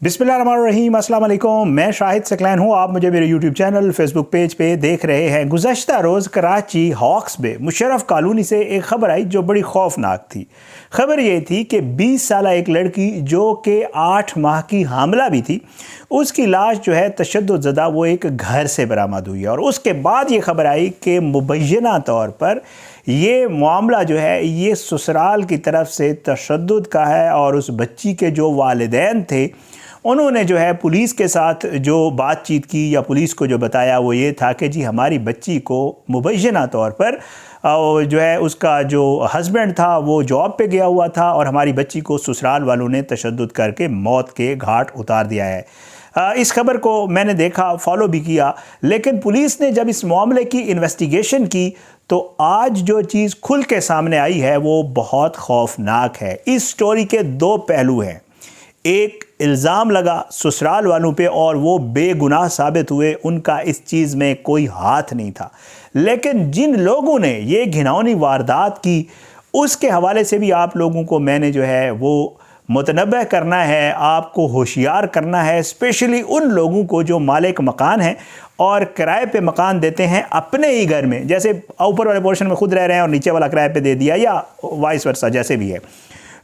बिस्मिल्लाहिर्रहमानिर्रहीम, अस्सलाम वालेकुम। मैं शाहिद सकलैन हूँ। आप मुझे मेरे यूट्यूब चैनल, फेसबुक पेज पे देख रहे हैं। गुज़श्ता रोज़ कराची हॉक्स बे मुशर्रफ कॉलोनी से एक ख़बर आई जो बड़ी खौफनाक थी। ख़बर ये थी कि 20 साल एक लड़की जो कि 8 माह की हामला भी थी, उसकी लाश जो है तशद्दुद ज़दा वो एक घर से बरामद हुई है। और उसके बाद ये ख़बर आई कि मुबैना तौर पर ये मामला जो है ये ससुराल की तरफ से तशद्दुद का है। और उस बच्ची के जो वालिदैन थे उन्होंने जो है पुलिस के साथ जो बातचीत की या पुलिस को जो बताया वो ये था कि जी हमारी बच्ची को मुबैना तौर पर जो है उसका जो हस्बैंड था वो जॉब पे गया हुआ था और हमारी बच्ची को ससुराल वालों ने तशद्दुद करके मौत के घाट उतार दिया है। इस खबर को मैंने देखा, फॉलो भी किया, लेकिन पुलिस ने जब इस मामले की इन्वेस्टिगेशन की तो आज जो चीज़ खुल के सामने आई है वो बहुत खौफनाक है। इस स्टोरी के दो पहलू हैं। एक इल्ज़ाम लगा ससुराल वालों पे और वो बेगुनाह साबित हुए, उनका इस चीज़ में कोई हाथ नहीं था। लेकिन जिन लोगों ने ये घिनौनी वारदात की उसके हवाले से भी आप लोगों को मैंने जो है वो मुतनब्बह करना है, आपको होशियार करना है, स्पेशली उन लोगों को जो मालिक मकान हैं और किराए पे मकान देते हैं अपने ही घर में, जैसे ऊपर वाले पोर्शन में खुद रह रहे हैं और नीचे वाला किराए पे दे दिया या वाइस वर्सा, जैसे भी है।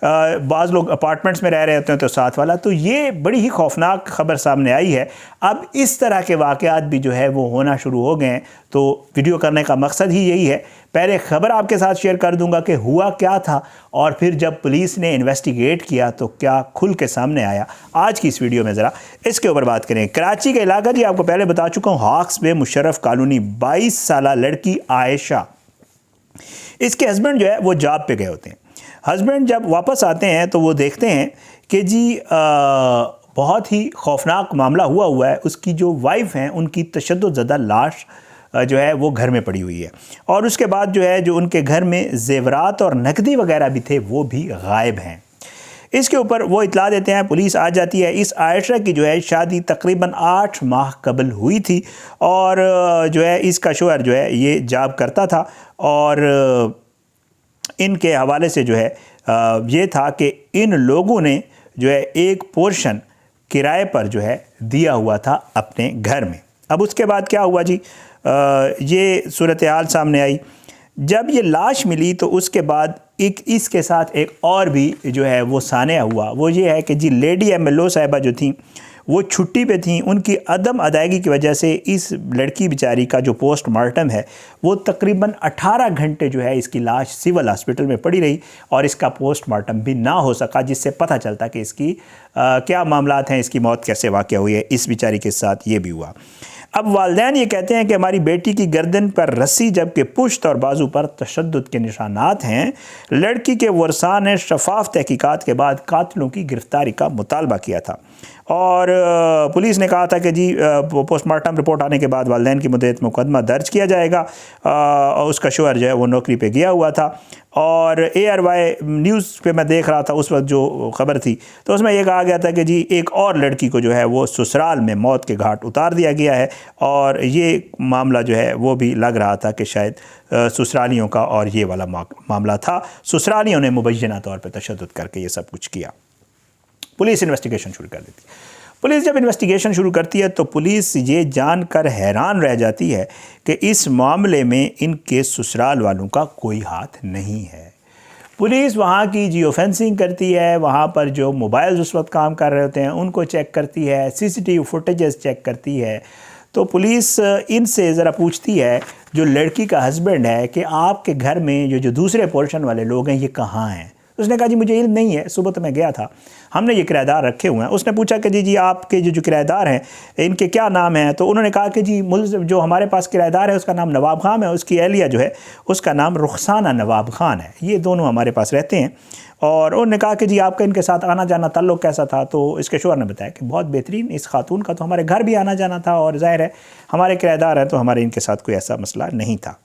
बाज़ लोग अपार्टमेंट्स में रह रहे होते हैं तो साथ वाला। तो ये बड़ी ही खौफनाक खबर सामने आई है। अब इस तरह के वाक़यात भी जो है वो होना शुरू हो गए हैं। तो वीडियो करने का मकसद ही यही है। पहले ख़बर आपके साथ शेयर कर दूंगा कि हुआ क्या था और फिर जब पुलिस ने इन्वेस्टिगेट किया तो क्या खुल के सामने आया। आज की इस वीडियो में ज़रा इसके ऊपर बात करें। कराची का इलाका जी आपको पहले बता चुका हूँ, हॉक्स बे मुशर्रफ कॉलोनी। 22 साल लड़की आयशा, इसके हस्बैंड जो है वो जॉब पे गए होते हैं। हस्बैंड जब वापस आते हैं तो वो देखते हैं कि जी बहुत ही खौफनाक मामला हुआ है। उसकी जो वाइफ हैं उनकी तशद्दुद ज़दा लाश जो है वो घर में पड़ी हुई है। और उसके बाद जो है जो उनके घर में ज़ेवरात और नकदी वगैरह भी थे वो भी गायब हैं। इसके ऊपर वो इतला देते हैं, पुलिस आ जाती है। इस आयशा की जो है शादी तकरीबन 8 माह कबल हुई थी और जो है इसका शोहर जो है ये जॉब करता था। और इनके हवाले से जो है ये था कि इन लोगों ने जो है एक पोर्शन किराए पर जो है दिया हुआ था अपने घर में। अब उसके बाद क्या हुआ जी, ये सूरत हाल सामने आई। जब ये लाश मिली तो उसके बाद इसके साथ एक और भी जो है वो सानिया हुआ। वो ये है कि जी लेडी MLO साहिबा जो थी वो छुट्टी पे थी। उनकी अदम अदायगी की वजह से इस लड़की बेचारी का जो पोस्टमार्टम है वो तकरीबन 18 घंटे जो है इसकी लाश सिविल हॉस्पिटल में पड़ी रही और इसका पोस्टमार्टम भी ना हो सका, जिससे पता चलता कि इसकी क्या मामलात हैं, इसकी मौत कैसे वाक़या हुई है। इस बेचारी के साथ ये भी हुआ। अब वालिदैन ये कहते हैं कि हमारी बेटी की गर्दन पर रस्सी जबकि पुश्त और बाजू पर तशद्दुद के निशानात हैं। लड़की के वर्सा ने शफाफ तहकीकात के बाद कातिलों की गिरफ्तारी का मुतालबा किया था। और पुलिस ने कहा था कि जी पोस्टमार्टम रिपोर्ट आने के बाद वालिदैन की मुद्दत मुकदमा दर्ज किया जाएगा। उसका शोहर जो है वो नौकरी पे गया हुआ था। और ARY न्यूज़ पे मैं देख रहा था उस वक्त जो ख़बर थी तो उसमें ये कहा गया था कि जी एक और लड़की को जो है वो ससुराल में मौत के घाट उतार दिया गया है। और ये मामला जो है वो भी लग रहा था कि शायद ससुरालियों का और ये वाला मामला था। ससुरालियों ने मुबैना तौर पर तशद्दुद करके ये सब कुछ किया। पुलिस इन्वेस्टिगेशन शुरू कर देती है। पुलिस जब इन्वेस्टिगेशन शुरू करती है तो पुलिस ये जानकर हैरान रह जाती है कि इस मामले में इनके ससुराल वालों का कोई हाथ नहीं है। पुलिस वहाँ की जियो फेंसिंग करती है, वहाँ पर जो मोबाइल्स उस वक्त काम कर रहे होते हैं उनको चेक करती है, CCTV फुटेजेस चेक करती है। तो पुलिस इनसे ज़रा पूछती है जो लड़की का हस्बैंड है कि आपके घर में जो दूसरे पोर्शन वाले लोग हैं ये कहाँ हैं। उसने कहा जी मुझे इल्म नहीं है, सुबह तो मैं गया था, हमने ये किराएदार रखे हुए हैं। उसने पूछा कि जी आपके जो किराएदार हैं इनके क्या नाम हैं। तो उन्होंने कहा कि जी जो हमारे पास किराएदार है उसका नाम नवाब खान है, उसकी एहलिया जो है उसका नाम रुखसाना नवाब खान है, ये दोनों हमारे पास रहते हैं। और उन्होंने कहा कि जी आपका इनके साथ आना जाना ताल्लुक़ कैसा था। तो इसके शोहर ने बताया कि बहुत बेहतरीन, इस खातून का तो हमारे घर भी आना जाना था और ज़ाहिर है हमारे किराएदार हैं तो हमारे इनके साथ कोई ऐसा मसला नहीं था।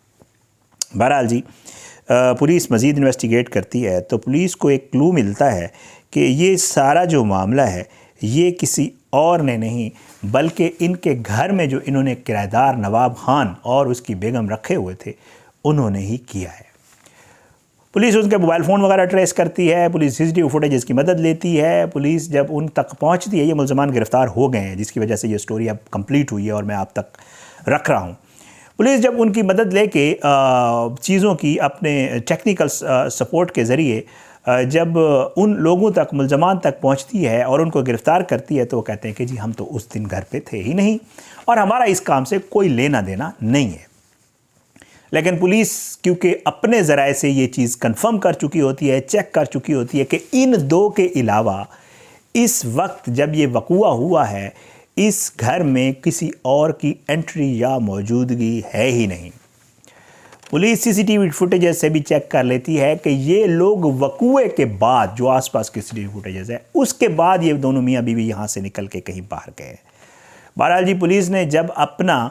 बहरहाल जी पुलिस मज़ीद इन्वेस्टिगेट करती है तो पुलिस को एक क्लू मिलता है कि ये सारा जो मामला है ये किसी और ने नहीं बल्कि इनके घर में जो इन्होंने किराएदार नवाब खान और उसकी बेगम रखे हुए थे उन्होंने ही किया है। پولیس ان کے موبائل فون وغیرہ ٹریس کرتی ہے، پولیس CCTV فوٹیجز کی مدد لیتی ہے، پولیس جب ان تک پہنچتی ہے، یہ ملزمان گرفتار ہو گئے ہیں جس کی وجہ سے یہ سٹوری اب کمپلیٹ ہوئی ہے اور میں آپ تک رکھ رہا ہوں۔ پولیس جب ان کی مدد لے کے چیزوں کی اپنے ٹیکنیکل سپورٹ کے ذریعے جب ان لوگوں تک، ملزمان تک پہنچتی ہے اور ان کو گرفتار کرتی ہے تو وہ کہتے ہیں کہ جی ہم تو اس دن گھر پہ تھے ہی نہیں اور ہمارا اس کام سے کوئی لینا دینا نہیں ہے۔ لیکن پولیس کیونکہ اپنے ذرائع سے یہ چیز کنفرم کر چکی ہوتی ہے، چیک کر چکی ہوتی ہے کہ ان دو کے علاوہ اس وقت جب یہ وقوع ہوا ہے اس گھر میں کسی اور کی انٹری یا موجودگی ہے ہی نہیں۔ پولیس CCTV فوٹیجز سے بھی چیک کر لیتی ہے کہ یہ لوگ وقوع کے بعد جو آس پاس کی CCTV فوٹیجز ہے اس کے بعد یہ دونوں میاں بیوی یہاں سے نکل کے کہیں باہر گئے۔ بہرحال جی پولیس نے جب اپنا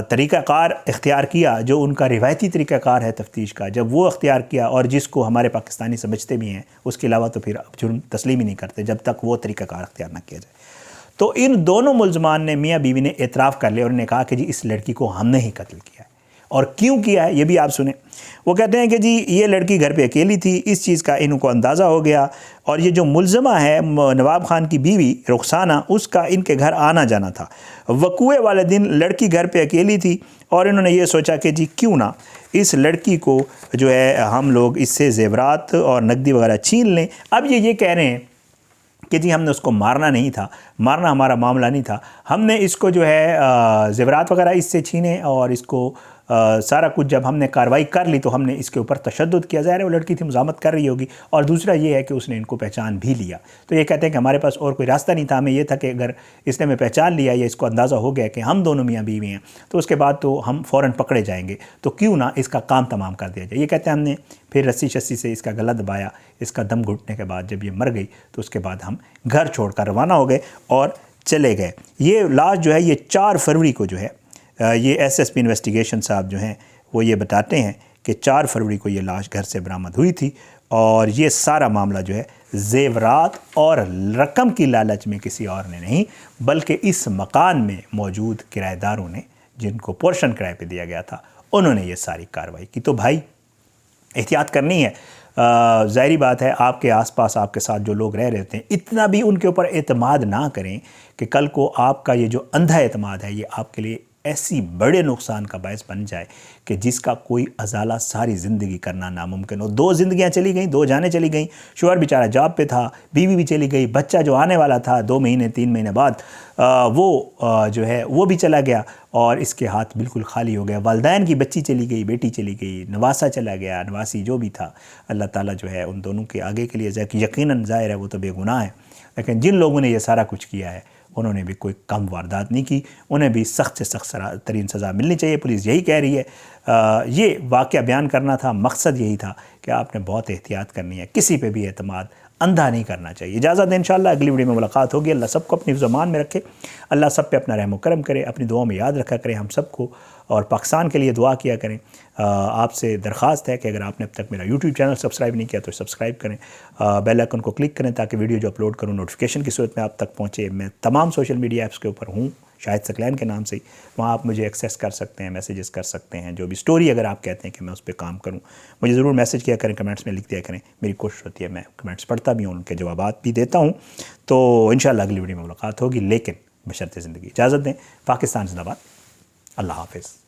طریقہ کار اختیار کیا، جو ان کا روایتی طریقہ کار ہے تفتیش کا، جب وہ اختیار کیا اور جس کو ہمارے پاکستانی سمجھتے بھی ہیں، اس کے علاوہ تو پھر جرم تسلیم ہی نہیں کرتے جب تک وہ طریقہ کار اختیار نہ کیا جائے، تو ان دونوں ملزمان نے، میاں بیوی نے اعتراف کر لیا اور انہوں نے کہا کہ جی اس لڑکی کو ہم نے ہی قتل کیا ہے۔ اور کیوں کیا ہے یہ بھی آپ سنیں۔ وہ کہتے ہیں کہ جی یہ لڑکی گھر پہ اکیلی تھی، اس چیز کا ان کو اندازہ ہو گیا، اور یہ جو ملزمہ ہے نواب خان کی بیوی رخسانہ، اس کا ان کے گھر آنا جانا تھا۔ وقوع والے دن لڑکی گھر پہ اکیلی تھی اور انہوں نے یہ سوچا کہ جی کیوں نہ اس لڑکی کو جو ہے ہم لوگ اس سے زیورات اور نقدی وغیرہ چھین لیں۔ اب یہ کہہ رہے ہیں کہ جی ہم نے اس کو مارنا نہیں تھا، مارنا ہمارا معاملہ نہیں تھا، ہم نے اس کو جو ہے زیورات وغیرہ اس سے چھینے اور اس کو سارا کچھ جب ہم نے کارروائی کر لی تو ہم نے اس کے اوپر تشدد کیا۔ ظاہر ہے وہ لڑکی تھی، مزاحمت کر رہی ہوگی، اور دوسرا یہ ہے کہ اس نے ان کو پہچان بھی لیا۔ تو یہ کہتے ہیں کہ ہمارے پاس اور کوئی راستہ نہیں تھا، ہمیں یہ تھا کہ اگر اس نے ہمیں پہچان لیا یا اس کو اندازہ ہو گیا کہ ہم دونوں میاں بیوی ہیں تو اس کے بعد تو ہم فوراً پکڑے جائیں گے، تو کیوں نہ اس کا کام تمام کر دیا جائے۔ یہ کہتے ہیں ہم نے پھر رسی شسی سے اس کا گلا دبایا، اس کا دم گھٹنے کے بعد جب یہ مر گئی تو اس کے بعد ہم گھر چھوڑ کر روانہ ہو گئے اور چلے گئے۔ یہ لاش جو ہے یہ 4 فروری کو جو ہے یہ SSP انویسٹیگیشن صاحب جو ہیں وہ یہ بتاتے ہیں کہ 4 فروری کو یہ لاش گھر سے برآمد ہوئی تھی، اور یہ سارا معاملہ جو ہے زیورات اور رقم کی لالچ میں کسی اور نے نہیں بلکہ اس مکان میں موجود کرایہ داروں نے، جن کو پورشن کرائے پہ دیا گیا تھا، انہوں نے یہ ساری کارروائی کی۔ تو بھائی احتیاط کرنی ہے۔ ظاہری بات ہے آپ کے آس پاس آپ کے ساتھ جو لوگ رہ رہے ہوتے ہیں اتنا بھی ان کے اوپر اعتماد نہ کریں کہ کل کو آپ کا یہ جو اندھا اعتماد ہے یہ آپ کے لیے ایسی بڑے نقصان کا باعث بن جائے کہ جس کا کوئی ازالہ ساری زندگی کرنا ناممکن ہو۔ 2 زندگیاں چلی گئیں، 2 جانیں چلی گئیں، شوہر بیچارہ جاب پہ تھا، بیوی بھی چلی گئی، بچہ جو آنے والا تھا 2 مہینے 3 مہینے بعد وہ جو ہے وہ بھی چلا گیا اور اس کے ہاتھ بالکل خالی ہو گیا۔ والدین کی بچی چلی گئی، بیٹی چلی گئی، نواسہ چلا گیا، نواسی جو بھی تھا، اللہ تعالیٰ جو ہے ان دونوں کے آگے کے لیے یقیناً ظاہر ہے وہ تو بے گناہ ہے، لیکن جن لوگوں نے یہ سارا کچھ کیا ہے انہوں نے بھی کوئی کم واردات نہیں کی، انہیں بھی سخت سے سخت ترین سزا ملنی چاہیے۔ پولیس یہی کہہ رہی ہے۔ یہ واقعہ بیان کرنا تھا، مقصد یہی تھا کہ آپ نے بہت احتیاط کرنی ہے، کسی پہ بھی اعتماد اندھا نہیں کرنا چاہیے۔ اجازت دیں، انشاءاللہ اگلی ویڈیو میں ملاقات ہوگی۔ اللہ سب کو اپنی زمان میں رکھے، اللہ سب پہ اپنا رحم و کرم کرے، اپنی دعاؤں میں یاد رکھا کریں ہم سب کو، اور پاکستان کے لیے دعا کیا کریں۔ آپ سے درخواست ہے کہ اگر آپ نے اب تک میرا YouTube چینل سبسکرائب نہیں کیا تو سبسکرائب کریں، بیل آئیکن کو کلک کریں تاکہ ویڈیو جو اپلوڈ کروں نوٹیفیکیشن کی صورت میں آپ تک پہنچے۔ میں تمام سوشل میڈیا ایپس کے اوپر ہوں، شاہد ثقلین کے نام سے ہی، وہاں آپ مجھے ایکسیس کر سکتے ہیں، میسیجز کر سکتے ہیں، جو بھی سٹوری اگر آپ کہتے ہیں کہ میں اس پہ کام کروں مجھے ضرور میسیج کیا کریں، کمنٹس میں لکھ دیا کریں، میری کوشش ہوتی ہے میں کمنٹس پڑھتا بھی ہوں، ان کے جوابات بھی دیتا ہوں۔ تو انشاءاللہ اگلی ویڈیو میں ملاقات ہوگی، لیکن بشرط زندگی۔ اجازت دیں، پاکستان زندہ باد، اللہ حافظ۔